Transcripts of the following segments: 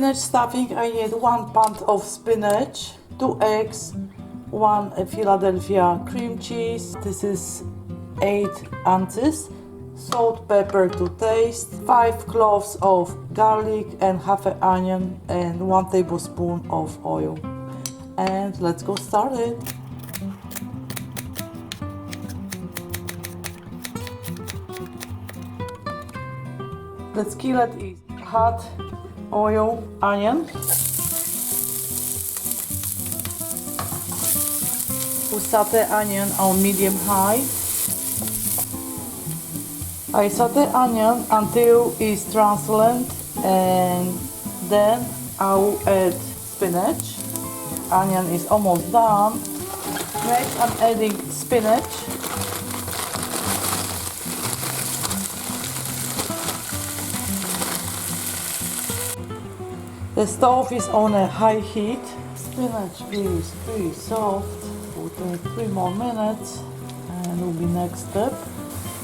spinach stuffing, I need 1 pound of spinach, 2 eggs, 1 Philadelphia cream cheese. This is 8 ounces. Salt, pepper to taste, 5 cloves of garlic and half an onion and 1 tablespoon of oil. And let's go started. The skillet is hot, oil, onion. We saute onion on medium high. I saute onion until it's translucent and then I will add spinach. Onion is almost done. Next I'm adding spinach. The stove is on a high heat. Spinach is pretty soft. We'll take 3 more minutes and will be next step.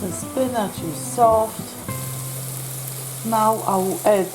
The spinach is soft. Now I will add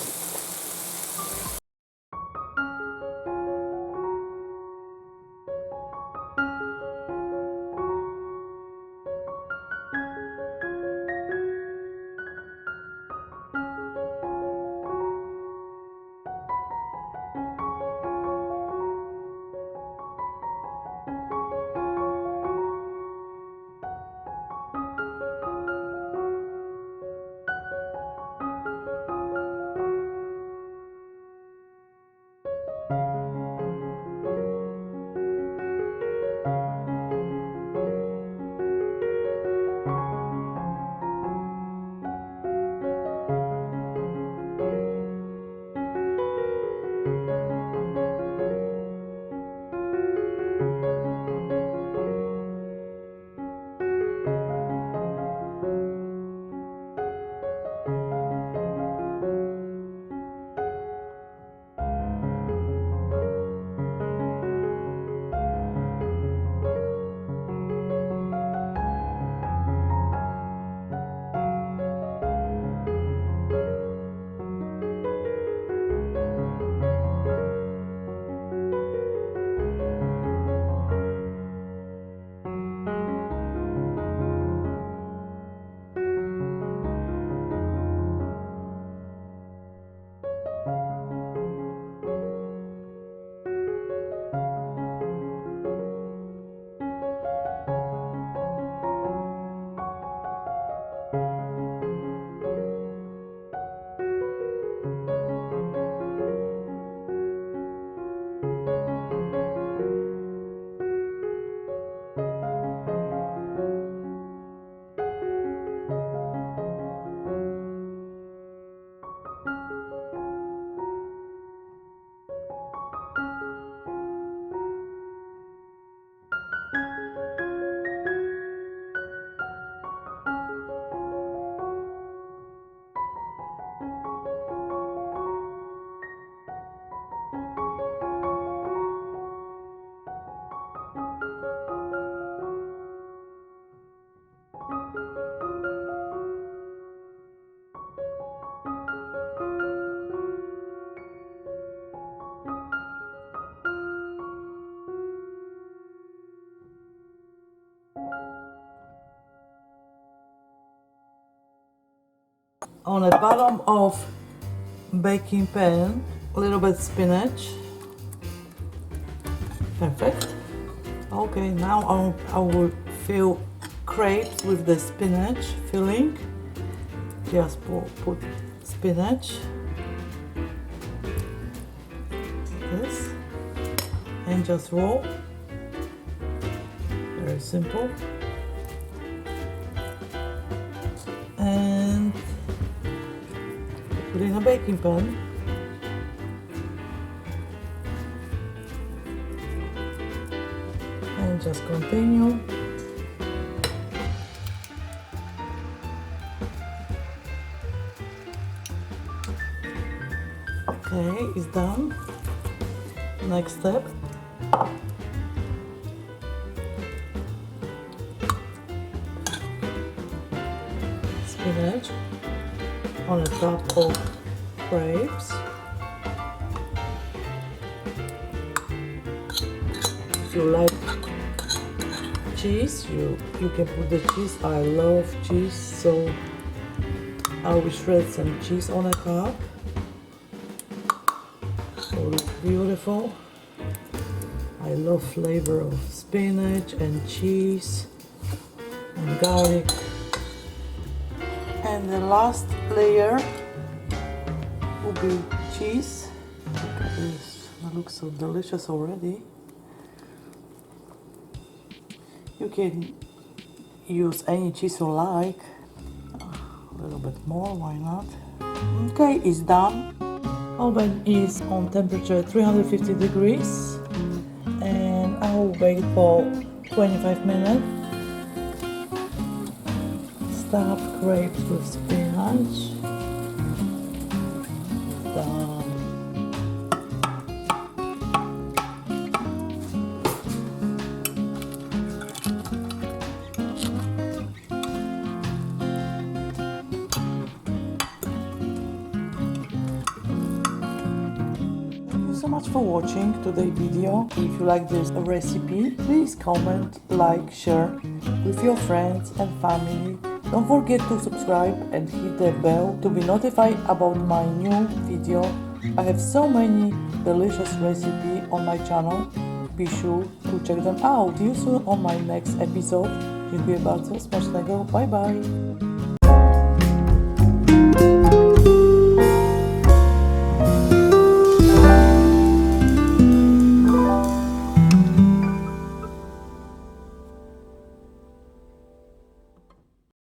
on the bottom of baking pan a little bit spinach. Perfect. Okay, now I will fill crepes with the spinach filling. Just put spinach, this, and just roll. Very simple. And put in a baking pan. And just continue. Okay, it's done. Next step. Spinach on the top of crepes. if you like cheese, you can put the cheese. I love cheese, so I will shred some cheese on a cup. So it's beautiful. I love flavor of spinach and cheese and garlic. And the last layer will be cheese. Look at this, it looks so delicious already. You can use any cheese you like. A little bit more, why not? Okay, it's done. Oven is on temperature 350 degrees and I will wait for 25 minutes. Stuffed crepes with spinach. Done. Thank you so much for watching today's video. If you like this recipe, please comment, like, share with your friends and family. Don't forget to subscribe and hit the bell to be notified about my new video. I have so many delicious recipes on my channel. Be sure to check them out. See you soon on my next episode. Dziękuję bardzo. Smacznego. Bye bye.